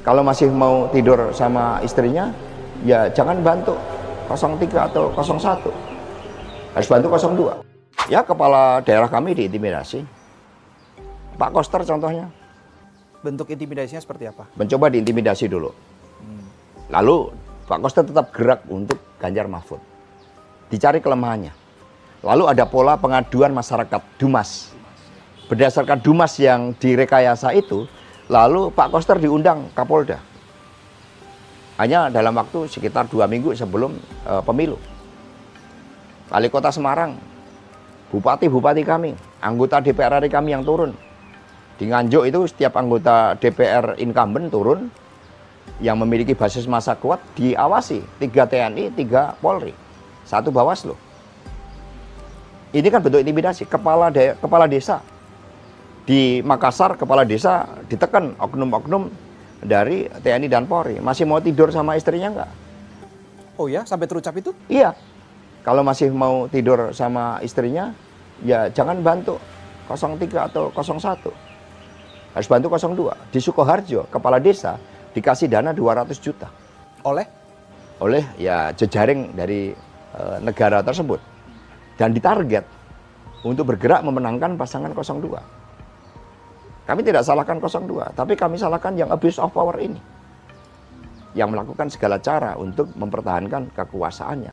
Kalau masih mau tidur sama istrinya, ya jangan bantu 03 atau 01. Harus bantu 02. Ya, kepala daerah kami diintimidasi. Pak Koster contohnya. Bentuk intimidasinya seperti apa? Mencoba diintimidasi dulu. Lalu Pak Koster tetap gerak untuk Ganjar Mahfud. Dicari kelemahannya. Lalu ada pola pengaduan masyarakat, Dumas. Berdasarkan Dumas yang direkayasa itu, lalu Pak Koster diundang Kapolda. Hanya dalam waktu sekitar 2 minggu sebelum pemilu. Wali Kota Semarang, bupati-bupati kami, anggota DPR RI kami yang turun. Di Nganjuk itu setiap anggota DPR incumbent turun, yang memiliki basis massa kuat diawasi. 3 TNI, 3 Polri, 1 Bawaslu. Ini kan bentuk intimidasi. Kepala desa di Makassar, kepala desa ditekan oknum-oknum dari TNI dan Polri. Masih mau tidur sama istrinya enggak? Oh ya, sampai terucap itu? Iya. Kalau masih mau tidur sama istrinya, ya jangan bantu 03 atau 01. Harus bantu 02. Di Sukoharjo, kepala desa dikasih dana 200 juta. Oleh? Oleh ya jejaring dari negara tersebut. Dan ditarget untuk bergerak memenangkan pasangan 02. Kami tidak salahkan 02, tapi kami salahkan yang abuse of power ini. Yang melakukan segala cara untuk mempertahankan kekuasaannya.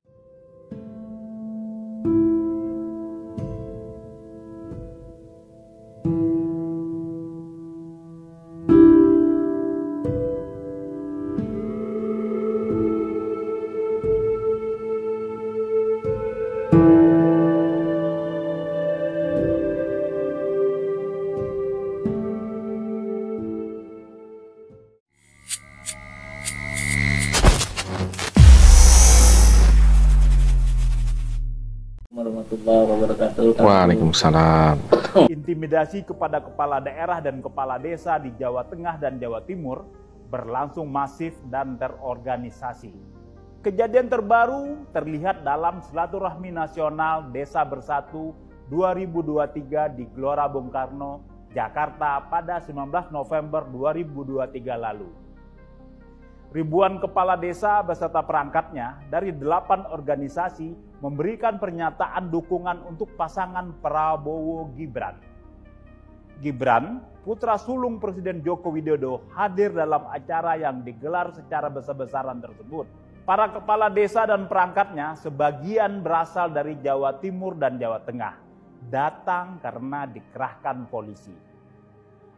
Waalaikumsalam. Intimidasi kepada kepala daerah dan kepala desa di Jawa Tengah dan Jawa Timur berlangsung masif dan terorganisasi. Kejadian terbaru terlihat dalam Silaturahmi Nasional Desa Bersatu 2023 di Gelora Bung Karno, Jakarta pada 19 November 2023 lalu. Ribuan kepala desa beserta perangkatnya dari 8 organisasi memberikan pernyataan dukungan untuk pasangan Prabowo Gibran. Gibran, putra sulung Presiden Joko Widodo, hadir dalam acara yang digelar secara besar-besaran tersebut. Para kepala desa dan perangkatnya sebagian berasal dari Jawa Timur dan Jawa Tengah, datang karena dikerahkan polisi.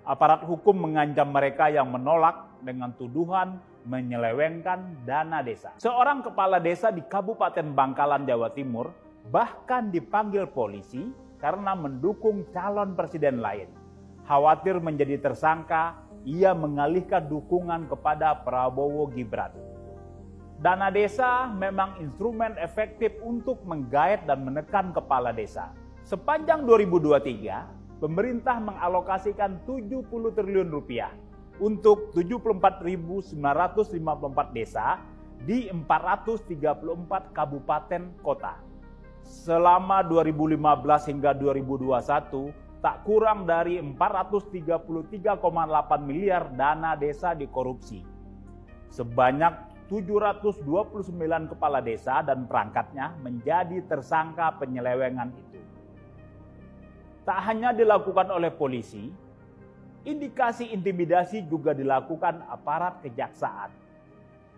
Aparat hukum mengancam mereka yang menolak dengan tuduhan menyelewengkan dana desa. Seorang kepala desa di Kabupaten Bangkalan, Jawa Timur bahkan dipanggil polisi karena mendukung calon presiden lain. Khawatir menjadi tersangka, ia mengalihkan dukungan kepada Prabowo Gibran. Dana desa memang instrumen efektif untuk menggait dan menekan kepala desa. Sepanjang 2023, pemerintah mengalokasikan 70 triliun rupiah untuk 74.954 desa di 434 kabupaten kota. Selama 2015 hingga 2021, tak kurang dari 433,8 miliar dana desa dikorupsi. Sebanyak 729 kepala desa dan perangkatnya menjadi tersangka penyelewengan itu. Tak hanya dilakukan oleh polisi, indikasi intimidasi juga dilakukan aparat kejaksaan.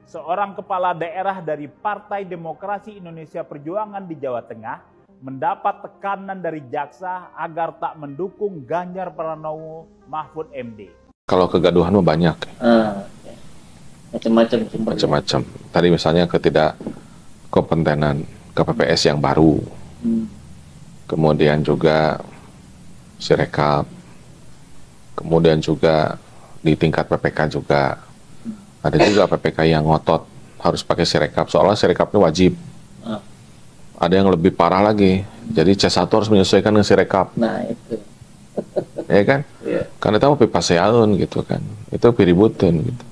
Seorang kepala daerah dari Partai Demokrasi Indonesia Perjuangan di Jawa Tengah mendapat tekanan dari jaksa agar tak mendukung Ganjar Pranowo Mahfud MD. Kalau kegaduhan mah banyak. Macam-macam. Tadi misalnya ketidakkompetenan KPPS yang baru. Kemudian juga Sirekap. Kemudian juga di tingkat PPK juga ada juga PPK yang ngotot harus pakai Sirekap, seolah Sirekapnya wajib. Ada yang lebih parah lagi, jadi C1 harus menyesuaikan dengan Sirekap. Nah itu, ya kan? Yeah. Karena itu mau pipaseaun gitu kan, itu piributun gitu.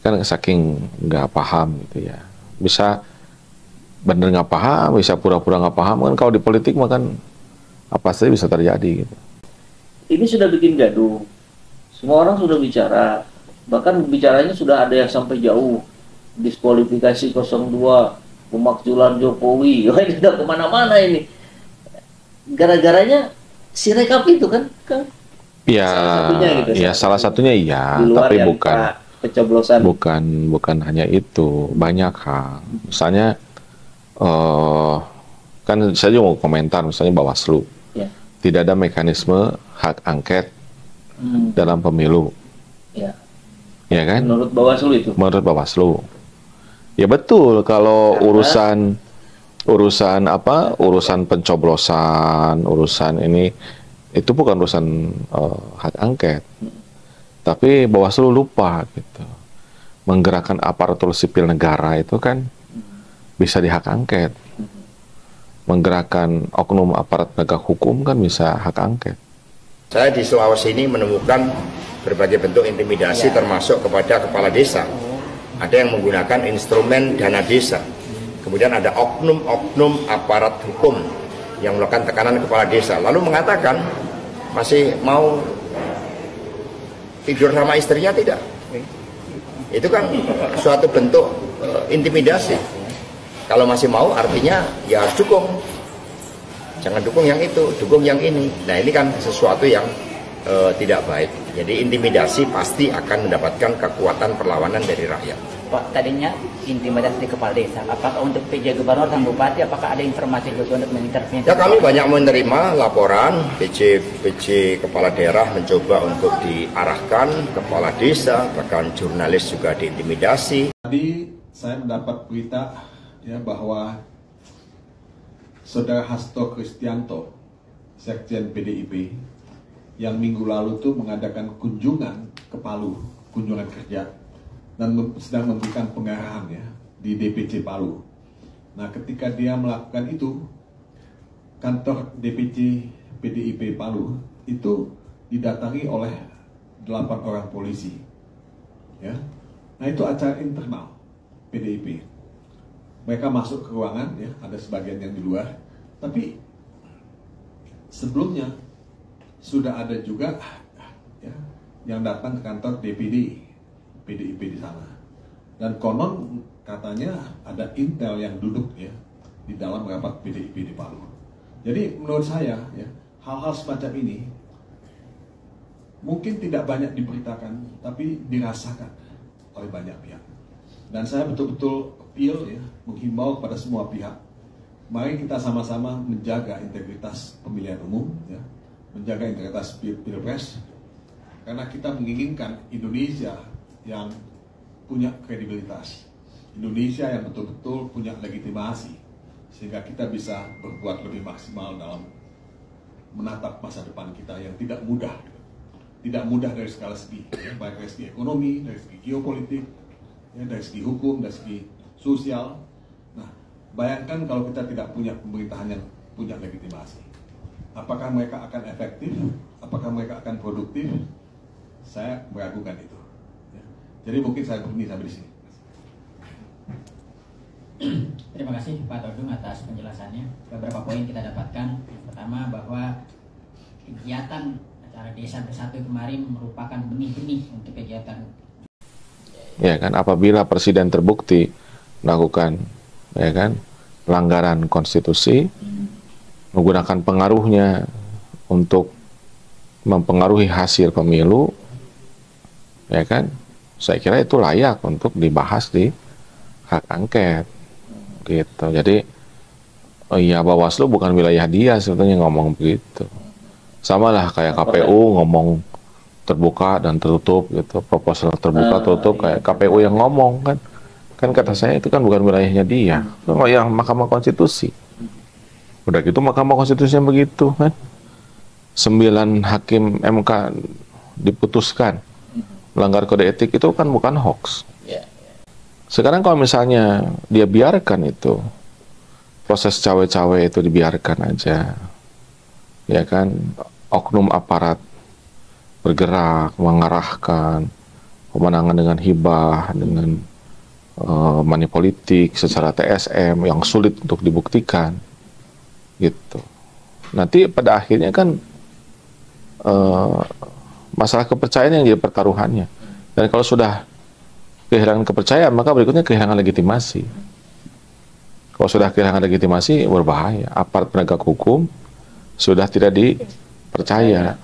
Kan saking nggak paham gitu ya. Bisa bener nggak paham, bisa pura-pura nggak paham kan. Kalau di politik mah kan apa saja bisa terjadi gitu. ini sudah bikin gaduh. Semua orang sudah bicara, Bahkan bicaranya sudah ada yang sampai jauh, diskualifikasi 02, pemakzulan Jokowi. Wah, ini udah kemana-mana ini. Gara-garanya Sirekap itu kan Ya, salah satunya gitu, ya salah satunya iya, di luar tapi yang bukan pencoblosan. bukan hanya itu, banyak hal. Misalnya kan saya juga mau komentar misalnya Bawaslu. Ya. Tidak ada mekanisme hak angket dalam pemilu. Ya. Ya kan? Menurut Bawaslu itu. Menurut Bawaslu. Ya betul, kalau urusan pencoblosan, urusan ini itu bukan urusan hak angket. Tapi Bawaslu lupa gitu. Menggerakkan aparatur sipil negara itu kan bisa di hak angket. Menggerakkan oknum aparat penegak hukum kan bisa hak angket. Saya di Sulawesi ini menemukan berbagai bentuk intimidasi termasuk kepada kepala desa. Ada yang menggunakan instrumen dana desa. Kemudian ada oknum-oknum aparat hukum yang melakukan tekanan kepala desa. Lalu mengatakan masih mau tidur sama istrinya tidak. Itu kan suatu bentuk intimidasi. Kalau masih mau artinya ya harus dukung. Jangan dukung yang itu, dukung yang ini. Nah ini kan sesuatu yang tidak baik. Jadi intimidasi pasti akan mendapatkan kekuatan perlawanan dari rakyat. Pak, tadinya intimidasi di kepala desa. Apakah untuk PJ Gubernur dan Bupati, apakah ada informasi juga untuk mengintervensi? Ya kami banyak menerima laporan PJ kepala daerah mencoba untuk diarahkan kepala desa, bahkan jurnalis juga diintimidasi. Tadi saya mendapat berita ya bahwa Saudara Hasto Kristianto, Sekjen PDIP, yang minggu lalu tuh mengadakan kunjungan ke Palu, kunjungan kerja, dan sedang memberikan pengarahan ya di DPC Palu. Nah, ketika dia melakukan itu, kantor DPC PDIP Palu itu didatangi oleh 8 orang polisi. Ya. Nah, itu acara internal PDIP. Mereka masuk ke ruangan, ya, ada sebagian yang di luar. Tapi sebelumnya sudah ada juga ya, yang datang ke kantor DPD PDIP di sana. Dan konon katanya ada intel yang duduk ya di dalam rapat PDIP di Palu. Jadi menurut saya ya, hal-hal semacam ini mungkin tidak banyak diberitakan, tapi dirasakan oleh banyak pihak. Dan saya betul-betul appeal ya, menghimbau kepada semua pihak. Mari kita sama-sama menjaga integritas pemilihan umum ya, menjaga integritas pilpres, karena kita menginginkan Indonesia yang punya kredibilitas, Indonesia yang betul-betul punya legitimasi, sehingga kita bisa berbuat lebih maksimal dalam menatap masa depan kita yang tidak mudah dari segala segi, ya, baik dari segi ekonomi, dari segi geopolitik, ya, dari segi hukum, dari segi sosial. Nah, bayangkan kalau kita tidak punya pemerintahan yang punya legitimasi. Apakah mereka akan efektif? Apakah mereka akan produktif? Saya meragukan itu. Ya. Jadi mungkin saya berhenti sampai di sini. Terima kasih Pak Todung atas penjelasannya. Beberapa poin kita dapatkan. Pertama, bahwa kegiatan acara Desa Bersatu kemarin merupakan benih-benih untuk kegiatan. Ya kan, apabila presiden terbukti melakukan ya kan pelanggaran konstitusi, menggunakan pengaruhnya untuk mempengaruhi hasil pemilu, ya kan, saya kira itu layak untuk dibahas di hak angket, gitu. Jadi, ya Bawaslu bukan wilayah dia sebetulnya ngomong begitu. Sama lah kayak KPU ngomong terbuka dan tertutup, gitu, proposal terbuka tertutup kayak KPU yang ngomong kan. Kan kata saya itu kan bukan wilayahnya dia, itu yang Mahkamah Konstitusi. Udah gitu Mahkamah Konstitusinya begitu kan. 9 hakim MK diputuskan melanggar kode etik, itu kan bukan hoax. Sekarang kalau misalnya dia biarkan itu, proses cawe-cawe itu dibiarkan aja, ya kan, oknum aparat bergerak, mengarahkan pemenangan dengan hibah, dengan money politik secara TSM yang sulit untuk dibuktikan, gitu. Nanti pada akhirnya kan masalah kepercayaan yang jadi pertaruhannya. Dan kalau sudah kehilangan kepercayaan, maka berikutnya kehilangan legitimasi. Kalau sudah kehilangan legitimasi, berbahaya. Aparat penegak hukum sudah tidak dipercaya.